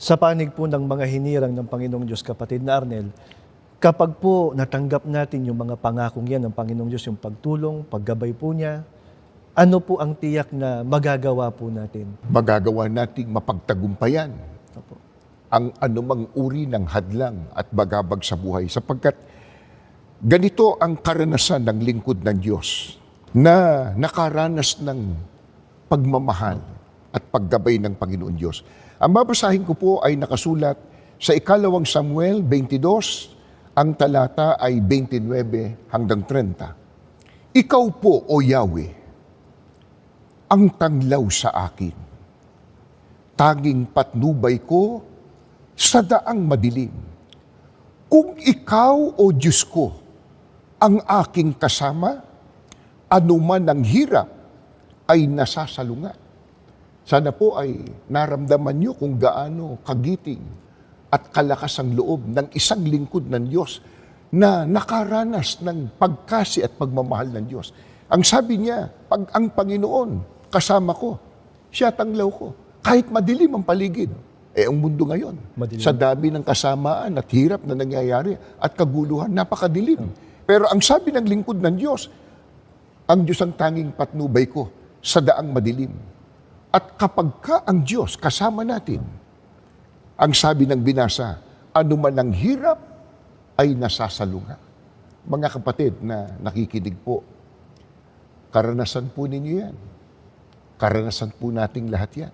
Sa panig po ng mga hinirang ng Panginoong Diyos, kapatid na Arnel, kapag po natanggap natin yung mga pangakong yan ng Panginoong Diyos, yung pagtulong, paggabay po niya, ano po ang tiyak na magagawa po natin? Magagawa nating mapagtagumpayan Opo. ang anumang uri ng hadlang at bagabag sa buhay. Sapagkat ganito ang karanasan ng lingkod ng Diyos na nakaranas ng pagmamahal at paggabay ng Panginoon Diyos. Ang babasahin ko po ay nakasulat sa 2 Samuel 22, ang talata ay 29 hanggang 30. Ikaw po, O Yahweh, ang tanglaw sa akin. Tanging patnubay ko sa daang madilim. Kung ikaw, O Diyos ko, ang aking kasama, anuman ang hirap ay nasasalungat. Sana po ay naramdaman nyo kung gaano kagiting at kalakas ang loob ng isang lingkod ng Diyos na nakaranas ng pagkasi at pagmamahal ng Diyos. Ang sabi niya, pag ang Panginoon kasama ko, siya tanglaw ko. Kahit madilim ang paligid, ang mundo ngayon, Madilim. sa dami ng kasamaan at hirap na nangyayari at kaguluhan, napakadilim. Pero ang sabi ng lingkod ng Diyos, ang Diyos ang tanging patnubay ko sa daang madilim. At kapag ka ang Diyos kasama natin, ang sabi ng binasa, anuman ang hirap ay nasasalunga. Mga kapatid na nakikinig po, karanasan po ninyo yan. Karanasan po nating lahat yan.